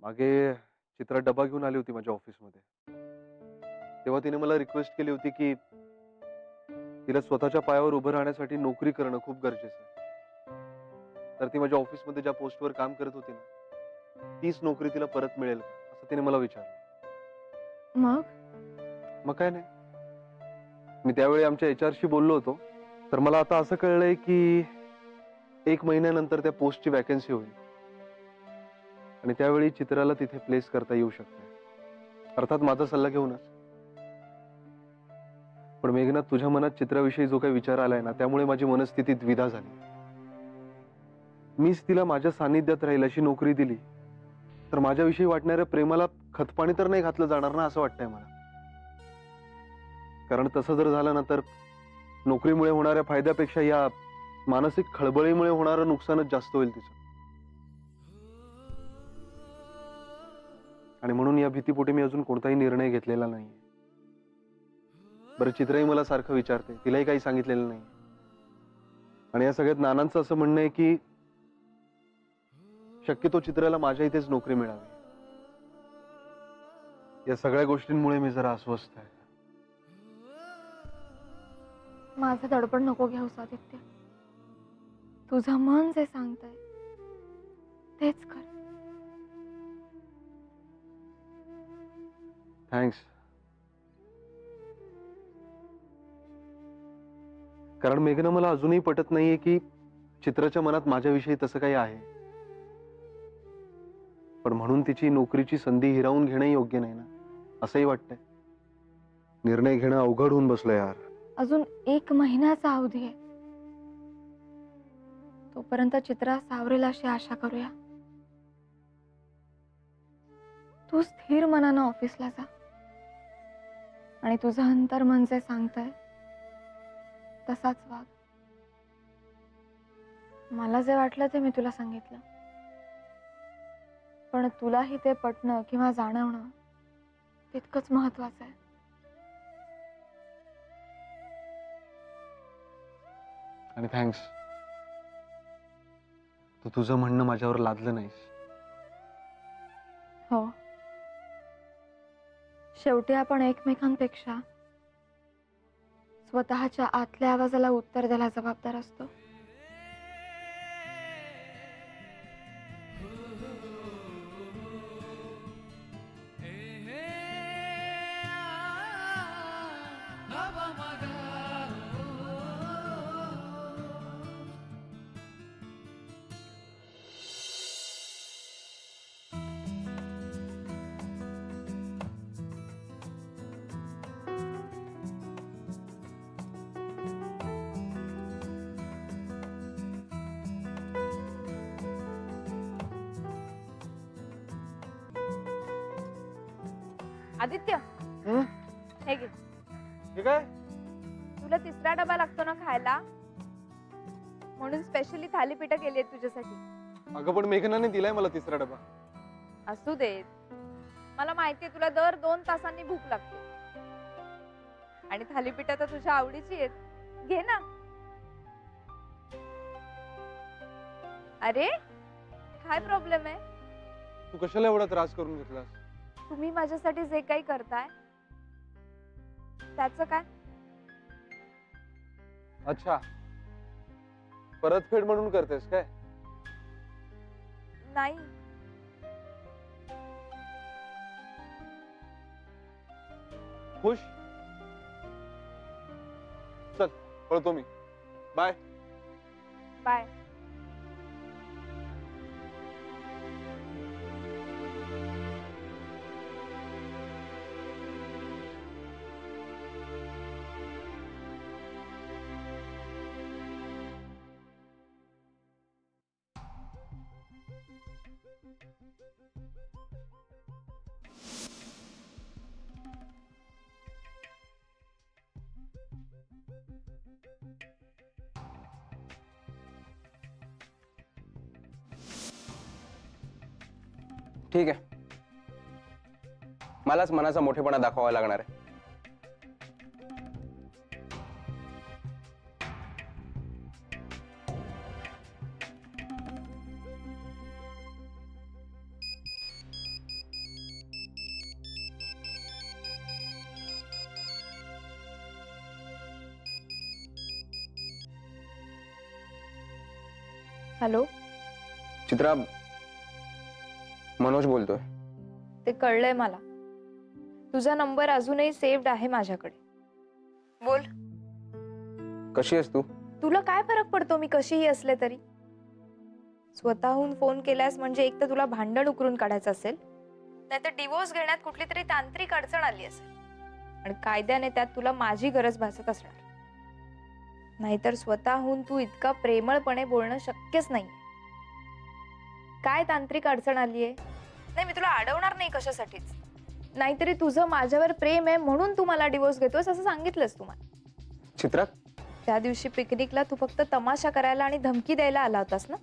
मागे चित्रा डबा घेऊन आली होती माझ्या ऑफिसमध्ये. तेव्हा तिने मला रिक्वेस्ट केली होती की तिला स्वतःच्या पायावर उभं राहण्यासाठी नोकरी करणं खूप गरजेचं आहे. तर ती माझ्या ऑफिसमध्ये ज्या पोस्टवर काम करत होती ना, तीच नोकरी तिला परत मिळेल का असं तिने मला विचारलं. मग मग काय नाही, मी त्यावेळी आमच्या HR शी बोललो होतो. तर मला आता असं कळलंय की 1 महिन्यानंतर त्या पोस्टची वॅकन्सी होईल आणि त्यावेळी चित्राला तिथे प्लेस करता येऊ शकते, अर्थात माझा सल्ला घेऊनच. पण मेघना, तुझ्या मनात चित्राविषयी जो काही विचार आलाय ना, त्यामुळे माझी मनस्थिती द्विधा झाली. मीच तिला माझ्या सानिध्यात राहील अशी नोकरी दिली तर माझ्याविषयी वाटणाऱ्या प्रेमाला खतपाणी तर नाही घातलं जाणार ना, असं वाटतंय मला. कारण तसं जर झालं ना, तर नोकरीमुळे होणाऱ्या फायद्यापेक्षा या मानसिक खळबळीमुळे होणारं नुकसानच जास्त होईल तिचं. आणि म्हणून या भीतीपोटी मी अजून कोणताही निर्णय घेतलेला नाही. बरं, चित्राही मला सारखं विचारते, तिलाही काही सांगितलेलं नाही. आणि या सगळ्यात नानांचं असं म्हणणं आहे की शक्यतो चित्राला माझ्या इथेच नोकरी मिळावी. या सगळ्या गोष्टींमुळे मी जरा अस्वस्थ आहे. माझं दडपण नको घेऊस आदित्य. तुझं मन जे सांगतंय तेच कर. थँक्स. कारण मेघना, मला अजूनही पटत नाहीये की चित्राच्या मनात माझ्याविषयी तसं काही आहे. पण म्हणून तिची नोकरीची संधी हिरावून घेणं योग्य नाही ना, असंही वाटतंय. निर्णय घेणं अवघड होऊन बसलं यार. अजून 1 महिन्याचा अवधी आहे. तोपर्यंत चित्रा सावरेल अशी आशा करूया. तू स्थिर मनानं ऑफिसला जा आणि तुझं अंतर्मन जे सांगतंय तसाच वाग. मला जे वाटलं ते मी तुला सांगितलं, पण तुलाही ते पटणं किंवा जाणवणं तितकंच महत्वाचं आहे. आणि थँक्स, तू तुझं म्हणणं माझ्यावर लादलं नाहीस. हो, शेवटी आपण एकमेकांपेक्षा स्वतःच्या आतल्या आवाजाला उत्तर द्यायला जबाबदार असतो. आदित्य, हे घे. ठीक आहे. तुला 3रा डबा लागतो ना खायला, म्हणून स्पेशली थालीपीठ केली आहेत तुझ्यासाठी. अगं, पण मेघनाने दिलाय मला 3रा डबा. असू देत, मला माहितीये तुला दर 2 तासांनी भूक लागते आणि थालीपीठ तर तुझ्या आवडीची आहेत. घे ना. अरे, काय प्रॉब्लेम आहे? तू कशाला एवढा त्रास करून घेतलास? तुम्ही माझ्यासाठी जे काही करताय त्याचं काय? अच्छा, परतफेड म्हणून करतेस काय? नाही, खुश? चल, पळतो मी. बाय. बाय. ठीक आहे, मलाच मनाचा मोठेपणा दाखवावा लागणार आहे. हॅलो, चित्रा, मनोज बोलतोय. ते कळलंय मला. तुझा नंबर अजूनही सेव्ड आहे माझ्याकडे. बोल. कशी आहेस तू? तुला काय फरक पडतो मी कशीही असले तरी? स्वतःहून फोन केलास म्हणजे एक तर तुला भांडण उकरून काढायचं असेल, नाहीतर डिवोर्स घेण्यात कुठली तरी तांत्रिक अडचण आली असेल आणि कायद्याने त्यात तुला माझी गरज भासत असणार. नाहीतर स्वतःहून तू इतका प्रेमळपणे बोलणं शक्यच नाही. काय तांत्रिक अडचण आलीये? नाही, मी तुला अडवणार नाही कशासाठीच. नाहीतरी तुझं माझ्यावर प्रेम आहे म्हणून तू मला डिवोर्स घेतोस असं सांगितलंस तू मला. चित्रा, त्या दिवशी पिकनिकला तू फक्त तमाशा करायला आणि धमकी द्यायला आला होतास ना,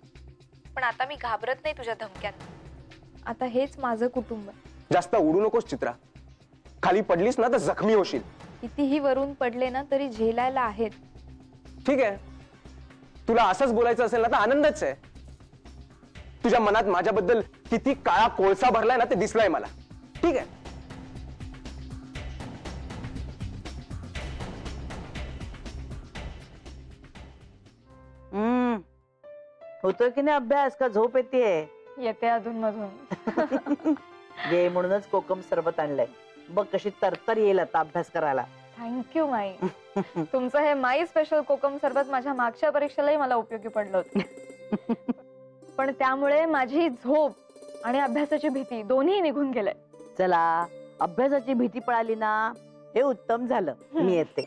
पण आता मी घाबरत नाही तुझ्या धमक्यांना. आता हेच माझं कुटुंब आहे. जास्त उडू नकोस चित्रा. खाली पडलीस ना तर जखमी होशील. कितीही वरून पडले ना तरी झेलायला आहेत. ठीक आहे, तुला असंच बोलायचं असेल ना तर आनंदच आहे. तुझ्या मनात माझ्याबद्दल किती काळा कोळसा भरलाय ना ते दिसलाय मला. ठीक आहे. होतोय की नाही अभ्यास, का झोप येते? येते अधून मधून. गे म्हणूनच कोकम सरबत आणलंय बघ, कशी तरतर येईल आता अभ्यास करायला. थँक्यू माई. तुमचं हे माई स्पेशल कोकम सरबत माझ्या मागच्या परीक्षेलाही मला उपयोगी पडलं होतं. पण त्यामुळे माझी झोप आणि अभ्यासाची भीती दोन्ही निघून गेले. चला, अभ्यासाची भीती पळाली ना, हे उत्तम झालं. मी येते.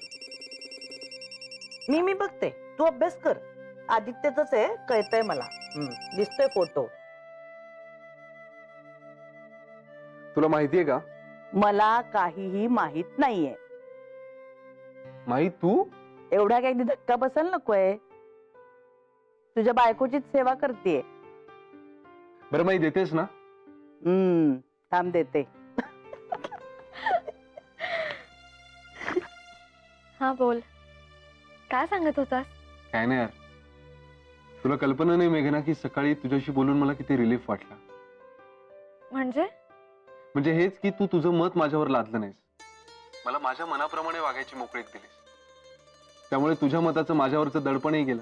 मी बघते, तू अभ्यास कर. आदित्यच आहे, कळतंय मला. दिसतोय फोटो. तुला माहितीये का? मला काहीही माहित नाहीये. माही, तू एवढा काही धक्का बसायला नकोय. तुझ्या बायकोचीच सेवा करतेय. बरं माही, देतेस ना? थांब देते. हा बोल, काय सांगत होतास? काय नाही यार, तुला कल्पना नाही मेघना की सकाळी तुझ्याशी बोलून मला किती रिलीफ वाटला. म्हणजे हेच की तू तुझं मत माझ्यावर लादलं नाहीस. मला माझ्या मनाप्रमाणे वागायची मोकळीक दिलीस. त्यामुळे तुझ्या मताचं माझ्यावरचं दडपणही गेलं.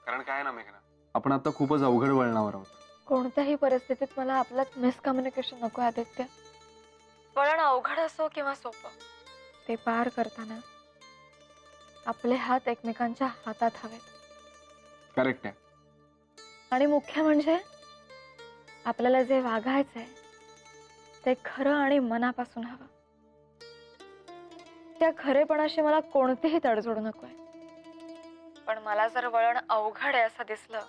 कारण काय ना मेघना, आपण आता खूपच अवघड वळणावर आहोत. कोणत्याही परिस्थितीत मला आपल्यात मिसकम्युनिकेशन नको आदित्य. वळण अवघड असो किंवा सोपं, ते पार करताना आपले हात एकमेकांच्या हातात हवेत. करेक्ट आहे. आणि मुख्य म्हणजे आपल्याला जे वागायचंय ते खरं आणि मनापासून हवं. त्या खरेपणाशी मला कोणतीही तडजोड नकोय. पण मला जर वळण अवघड आहे असं दिसलं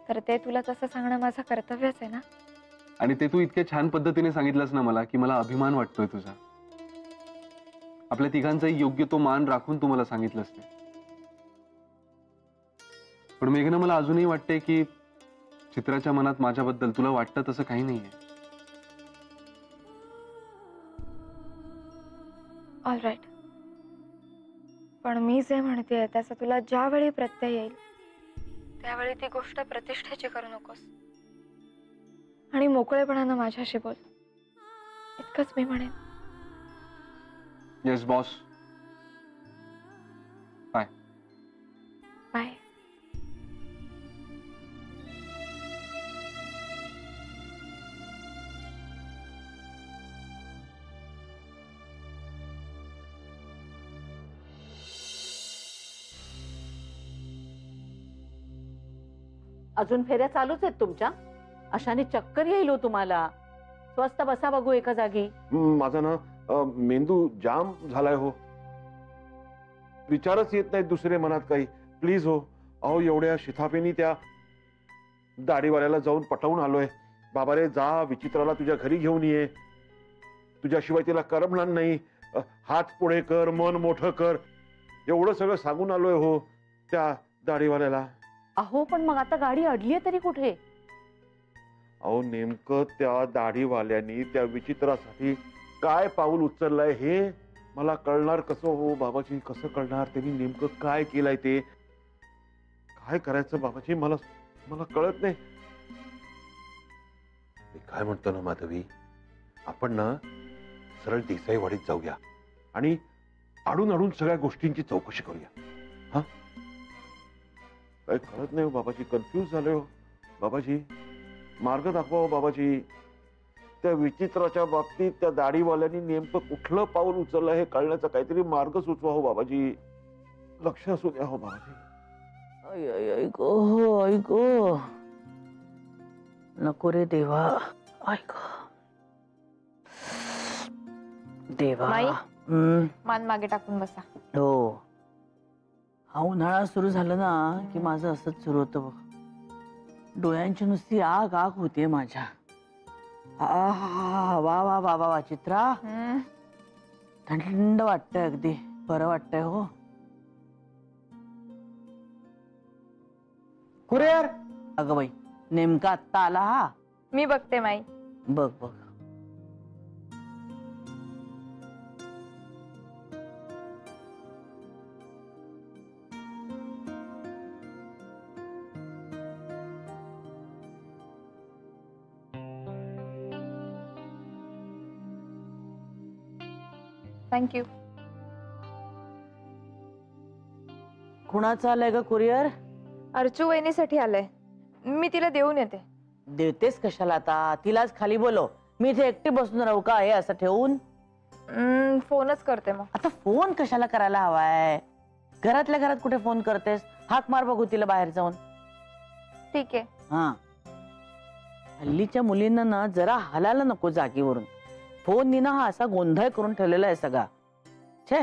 तर ते तुला तसं सांगणं माझं कर्तव्यच आहे ना. आणि ते तू इतक्या छान पद्धतीने सांगितलंस ना मला, की मला अभिमान वाटतोय तुझा. आपल्या तिघांचाही योग्य तो मान राखून तू मला सांगितलंस ते. पण मेघना, मला अजूनही वाटतंय की चित्राच्या मनात माझ्याबद्दल तुला वाटतं तसं काही नाहीये. ऑल राईट, पण मी जे म्हणतेय त्याचा तुला ज्यावेळी प्रत्यय येईल त्यावेळी ती गोष्ट प्रतिष्ठेची करू नकोस. आणि मोकळेपणानं माझ्याशी बोल, इतकंच मी म्हणेन. Yes boss. बाय. बाय. अजून फेऱ्या चालूच आहेत तुमच्या? अशाने चक्कर येईल हो तुम्हाला. स्वस्त बसा बघू एका जागी. माझा ना मेंदू जाम झालाय हो. विचारच येत नाही दुसरे मनात काही. प्लीज हो. अहो, एवढ्या शिथापेनी त्या दाढीवाल्याला जाऊन पटवून आलोय. बाबा रे, जा विचित्राला तुझ्या घरी घेऊन ये. तुझ्याशिवाय तिला करमणार नाही. हात पुढे कर, मन मोठं कर, एवढं सगळं सांगून आलोय हो त्या दाढीवाल्याला. अहो, पण मग आता गाडी अडलीये तरी कुठे? अहो, नेमकं त्या दाढीवाल्यानी त्या विचित्रासाठी काय पाऊल उचललंय हे मला कळणार कसं हो बाबाजी? कसं कळणार त्यांनी नेमकं काय केलंय ते? काय करायचं बाबाजी मला मला कळत नाही. मी काय म्हणतो ना माधवी, आपण ना सरळ देसाईवाडीत जाऊया आणि आडून आडून सगळ्या गोष्टींची चौकशी करूया. हा, काही कळत नाही हो बाबाजी, कन्फ्यूज झाले हो बाबाजी. मार्ग दाखवा हो बाबाजी. त्या विचित्राच्या बाबतीत त्या दाढीवाल्यांनी नेमकं कुठलं पाऊल उचललं हे कळण्याचा काहीतरी मार्ग सुचवा हो बाबाजी. लक्ष असू द्या हो बाबाजी. ऐको नको रे देवा. ऐक देवा. माई? हम्म. मान मागे टाकून बसा. हो, हा उन्हाळा सुरू झाला ना की माझं असंच सुरू होतं बघ. डोळ्यांची नुसती आग आग होते माझ्या. वा वा वा वा वा चित्रा, थंड वाटतंय, अगदी बरं वाटतंय. हो कुरिअर. अगं बाई, नेमका आत्ता आला हा. मी बघते माई. बघ बघ. थँक्यू. कुणाचं आलंय ग कुरिअर? अर्चू वहिनीसाठी आलंय. मी तिला देऊन येते. देतेस कशाला आता? तिलाच खाली बोलव. मी इथे एकटी बसून राहू का हे असं ठेवून? फोनच करते मग. आता फोन कशाला करायला हवाय? घरातल्या घरात कुठे फोन करतेस? हाक मार बघू तिला बाहेर जाऊन. ठीक आहे. हा, हल्लीच्या मुलींना ना जरा हलायला नको जागेवरून. फोन ना हा असा गोंधळ करून ठेवलेला आहे सगळा. छे.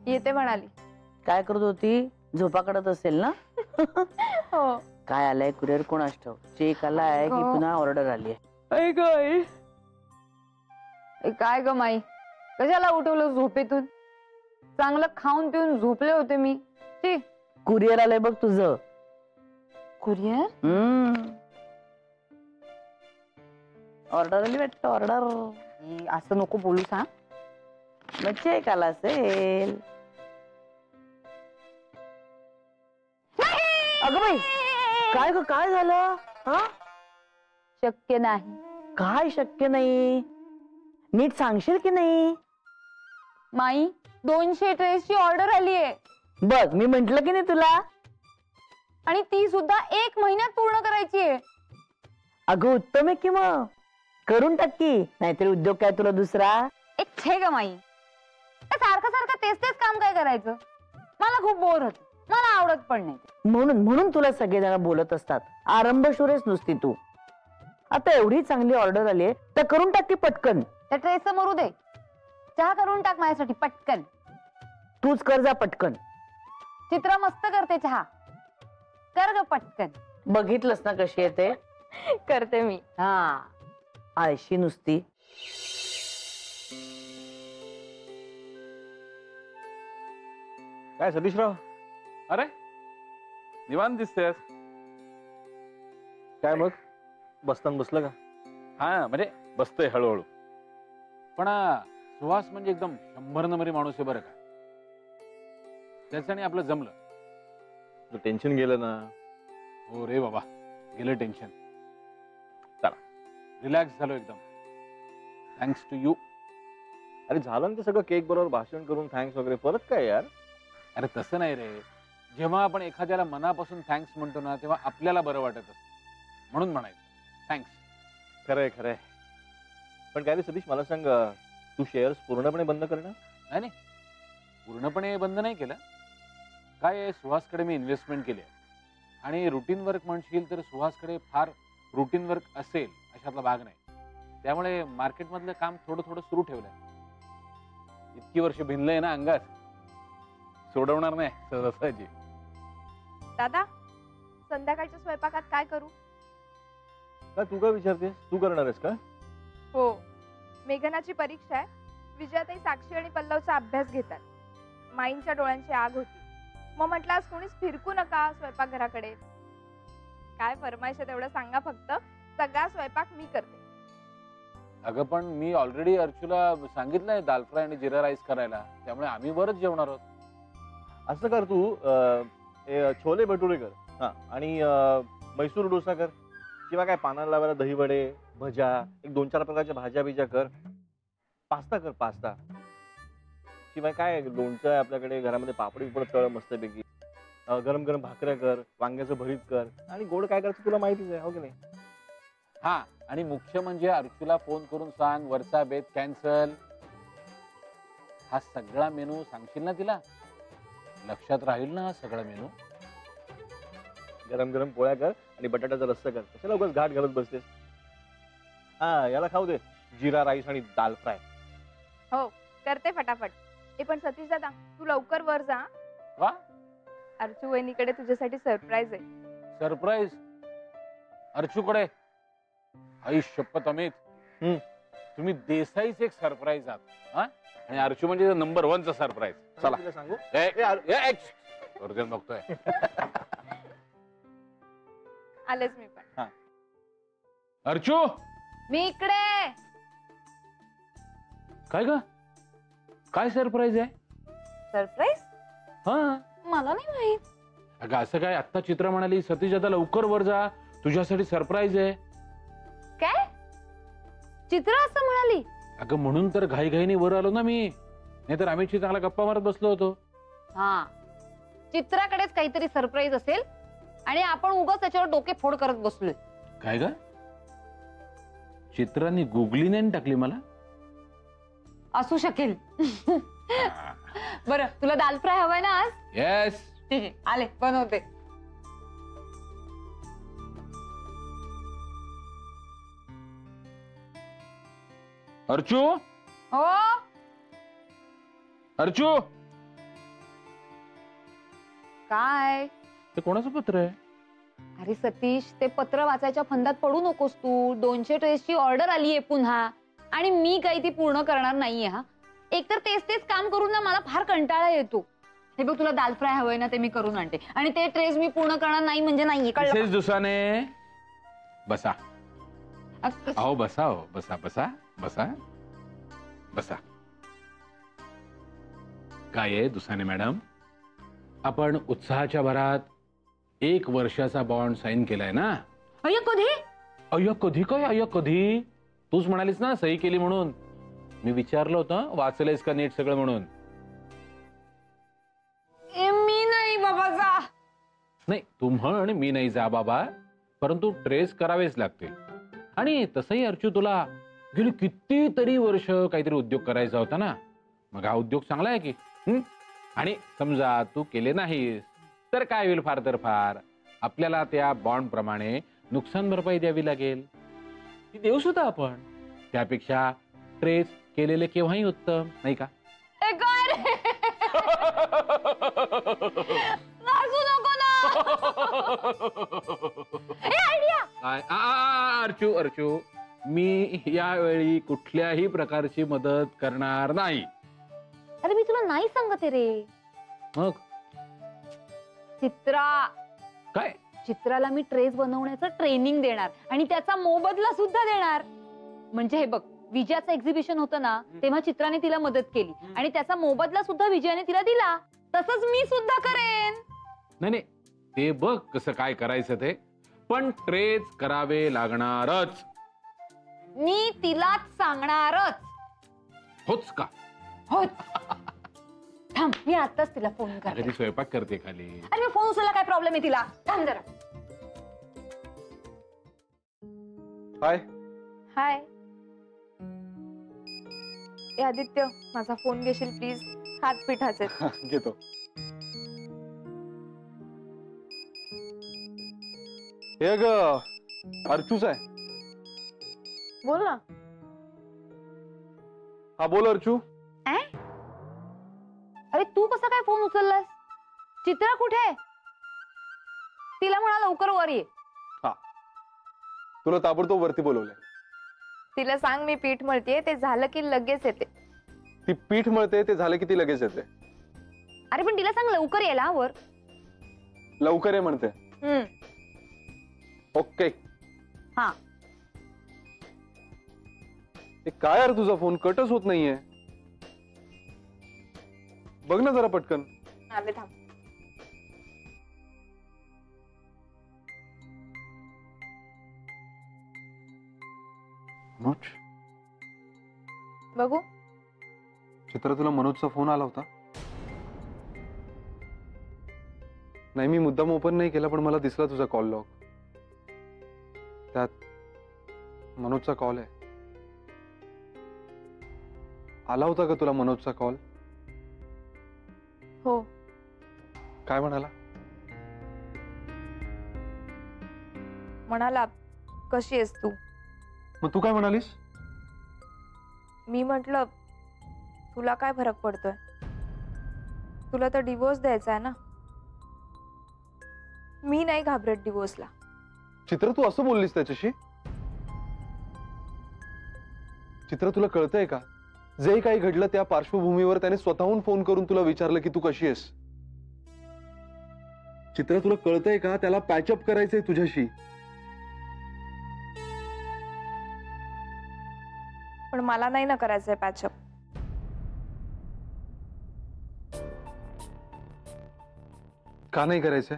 येते म्हणाली. काय करत होती? झोपा काढत असेल ना? हो. काय आलंय कुरिअर? कोणास ठाऊक. चेक आलाय की पुन्हा ऑर्डर आली आहे? काय ग माई, कशाला उठवलं झोपेतून? चांगलं खाऊन पिऊन झोपले होते मी. कुरिअर आलंय बघ तुझं. कुरिअर? ऑर्डर आली वाटतं. ऑर्डर. असं नको बोलू सांग. मग चेक आला असेल. अगं बाई, काय ग, काय झालं? हा, शक्य नाही. काय शक्य नाही? नीट सांगशील की नाही? माई, 200 ड्रेसची ऑर्डर आली आहे. बघ, मी म्हंटल की नाही तुला. आणि ती सुद्धा 1 महिन्यात पूर्ण करायची आहे. अगं उत्तम आहे की मग. करून टाक की, नाहीतरी उद्योग काय तुला दुसरा? एक छे ग माई, सारखं सारखं तेच तेच काम काय करायचं? मला खूप बोर होत. मला आवडत पण नाही. म्हणून तुला सगळेजण बोलत असतात. आरंभशूरच नुसती तू. आता एवढी चांगली ऑर्डर आली तर करून टाक की पटकन. त्या ड्रेसचं मरू दे. चहा करून टाक माझ्यासाठी पटकन. तूच कर जा पटकन. चित्र मस्त करते चहा. कर ग पटकन. बघितलंस ना कशी येते? करते मी. हा, आळशी नुसती. काय सतीशराव, अरे निवांत दिसतेस. काय मग, बसताना बसलं का? हा म्हणजे बसतोय हळूहळू. पण सुहास म्हणजे एकदम 100 नंबरी माणूस आहे बरं का. त्याच्याने आपलं जमलं. टेन्शन गेलं ना. हो रे बाबा, गेलं टेन्शन. चला, रिलॅक्स झालो एकदम. Thanks to you. अरे झालं ना ते सगळं, केक बरोबर भाषण करून थँक्स वगैरे. परत काय यार? अरे तसं नाही रे. जेव्हा आपण एखाद्याला मनापासून थँक्स म्हणतो ना, तेव्हा आपल्याला बरं वाटत असतं. म्हणून म्हणायचं थँक्स. खरंय खरंय. पण काय रे सतीश, मला सांग, तू शेअर्स पूर्णपणे बंद करणार? नाही, पूर्णपणे बंद नाही केलं. काय आहे, सुहासकडे मी इन्व्हेस्टमेंट केली आहे. आणि रुटीन वर्क म्हणशील तर सुहासकडे फार रुटीन वर्क असेल अशातला भाग नाही. त्यामुळे मार्केटमधलं काम थोडं थोडं सुरू ठेवलंय. इतकी वर्ष भिनलंय ना अंगात, सोडवणार नाही सहजासहजी. दादा, संध्याकाळच्या स्वयंपाकात काय करू? काय तू काय विचारतेस? तू करणार आहेस का? हो, मेघनाची परीक्षा आहे. विजयाताई साक्षी आणि पल्लवचा अभ्यास घेतात. माईंच्या डोळ्यांची आग होती. मग म्हटलं आज कोणीच फिरकू नका स्वयंपाकघराकडे. काय फरमाईश आहे तेवढं सांगा फक्त. सगळा स्वयंपाक मी करते. अगं पण मी ऑलरेडी अर्चूला सांगितलंय दाल फ्राय आणि जिरा राईस करायला. त्यामुळे आम्ही बरंच जेवणार आहोत. असं कर तू, छोले भटुरे कर. हा, आणि मैसूर डोसा कर. किंवा काय पानाला लावायला दही वडे, भज्या, एक 2-4 प्रकारच्या भाज्या बिज्या कर. पास्ता कर, पास्ता. शिवाय काय लोणचं आहे आपल्याकडे घरामध्ये, पापडी पण तळ मस्तपैकी, गरम गरम भाकऱ्या कर, वांग्याचं भरीत कर, आणि गोड काय करायचं तुला माहितीच आहे, हो की नाही? हा, आणि मुख्य म्हणजे अर्चूला फोन करून सांग वरचा बेत कॅन्सल. हा सगळा मेनू सांगशील ना तिला? लक्षात राहील ना हा सगळा मेनू? गरम गरम पोळ्या कर आणि बटाट्याचा रस्सा कर, कशाला उगाच घाट घालत बसतेस? हा, याला खाऊ दे जिरा राईस आणि दाल फ्राय. हो करते फटाफट. हे पण सतीश दादा, तू लवकर वर जा. वा, अर्चू वहिनीकडे तुझ्यासाठी सरप्राईज आहे. सरप्राईज अर्चूकडे? आई शपथ अमित, तुम्ही देसाईच एक सरप्राईज आहात. हा, आणि अर्चू म्हणजे नंबर 1चा सरप्राईज. चला तिला सांगू अर्जुन बघतोय. आलेच मी पण. अर्चू, मी इकडे. काय ग, काय सरप्राईज आहे? सरप्राईज? हा, मला नाही माहित. अगं असं काय, आत्ता चित्रा म्हणाली सतीश आता लवकर वर जा, तुझ्यासाठी सरप्राईज आहे. काय? चित्रा असं म्हणाली? अगं म्हणून तर घाईघाईने वर आलो ना मी, नाहीतर आम्हीची चांगला गप्पा मारत बसलो होतो. हा, चित्राकडेच काहीतरी सरप्राईज असेल आणि आपण उगाच त्याच्यावर डोके फोड करत बसलोय. काय ग, चित्रांनी गुगलीने टाकली मला? असू शकेल. बरं, तुला दाल फ्राय हवाय ना आज? येस. ठीक आहे, आले बनवते. अर्चू, हो. अर्चू, काय? ते कोणाचं पत्र आहे? अरे सतीश, ते पत्र वाचायच्या फंदात पडू नकोस तू. 200 ट्रेसची ऑर्डर आलीये पुन्हा, आणि मी काही ती पूर्ण करणार नाहीये. हा, एकतर तेच तेच काम करून ना मला फार कंटाळा येतो. हे बघ, तुला दाल फ्राय हवंय ना, ते मी करून आणते, आणि ते ट्रेस मी पूर्ण करणार नाही म्हणजे नाहीये, कळलं? मिसेस दुसाने, बसा. अहो बसा, हो बसा बसा बसा बसा. काय आहे दुसाने मॅडम, आपण उत्साहाच्या भरात 1 वर्षाचा बॉन्ड साईन केलाय ना? अय्या कधी? अय्या कधी काय, अय्या कधी? तूच म्हणालीस ना सही केली म्हणून. मी विचारलं होतं वाचलेस का नीट सगळं म्हणून. मी नाही बाबा जा. नाही, तू म्हण मी नाही जा बाबा, परंतु ट्रेस करावेच लागतील. आणि तसंही अर्चू, तुला गेली कितीतरी वर्ष काहीतरी उद्योग करायचा होता ना, मग हा उद्योग चांगला आहे की. आणि समजा तू केले नाहीस तर काय होईल? फार तर फार आपल्याला त्या बॉन्ड प्रमाणे नुकसान भरपाई द्यावी लागेल. ती देऊ सुद्धा आपण. त्यापेक्षा ट्रेस केलेले केव्हाही उत्तम, नाही का? अर्चू, अर्चू, मी यावेळी कुठल्याही प्रकारची मदत करणार नाही. अरे मी तुला नाही सांगते रे. मग चित्रा, काय? चित्राला मी ट्रेस बनवण्याचं ट्रेनिंग देणार आणि त्याचा मोबदला सुद्धा देणार. म्हणजे हे बघ, विजयाचं एक्झिबिशन होतं ना, तेव्हा चित्राने तिला मदत केली आणि त्याचा मोबदला सुद्धा विजयाने तिला दिला. तसंच मी सुद्धा करेन. नाही नाही, ते बघ कसं काय करायचं ते, पण ट्रेस करावे लागणारच. मी तिलाच सांगणारच. होच का? हो. थांब, मी आताच तिला फोन करते. ती स्वयंपाक करते खाली. अरे मी फोन उचलायला काय प्रॉब्लेम आहे तिला? थांब जरा. हाय. हाय. ए आदित्य, माझा फोन घेशील प्लीज? हात पिठाचे. घेतो. हे ग, अर्चूच आहे. बोल ना. हा बोल अर्चू. अरे तू कसा काय फोन उचललास? चित्रा कुठे आहे? तिला म्हणा लवकर वर ये. हा, तुला ताबडतोब वरती बोलवलंय. तिला सांग मी पीठ मळतेय, ते झालं की लगेच येते. ती पीठ मळते, ते झालं की ती लगेच येते. अरे पण तिला सांग लवकर यायला वर. लवकर ये म्हणते. ओके. हा. काय यार, तुझा फोन कटच होत नाहीये. बघ ना जरा पटकन. आले, थांब. नॉट. बघू. चित्र, तुला मनोजचा फोन आला होता? नाही, मी मुद्दाम ओपन नाही केला, पण मला दिसला तुझा कॉल लॉग. त्यात मनोजचा कॉल आहे. आला होता का तुला मनोजचा कॉल? हो. काय म्हणाला? म्हणाला, कशी आहेस तू? मग तू काय म्हणालीस? मी म्हटलं, तुला काय फरक पडतोय? तुला तर डिवोर्स द्यायचा आहे ना. मी नाही घाबरत डिवोर्सला. चित्र, तू असं बोललीस त्याच्याशी? चित्र, तुला कळतंय का जे काही घडलं त्या पार्श्वभूमीवर त्याने स्वतःहून फोन करून तुला विचारलं की तू कशी आहेस? चित्र, तुला कळतंय का त्याला पॅचअप करायचंय तुझ्याशी? पण मला नाही ना करायचंय पॅचअप. का नाही करायचंय?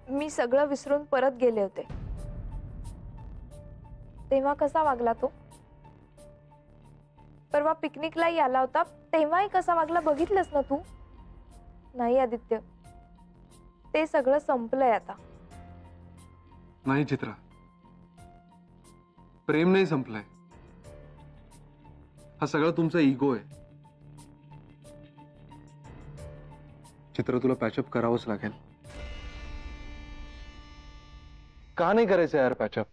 मी सगळं विसरून परत गेले होते. तेव्हा कसा वागला तो? परवा पिकनिकलाही आला होता, तेव्हाही कसा वागला बघितलंस ना तू? नाही आदित्य, ते सगळं संपलंय आता. नाही चित्रा, प्रेम नाही संपलंय. हा सगळा तुमचा इगो आहे. चित्र, तुला पॅचअप करावंच लागेल. का नाही करायचं यार पॅचअप?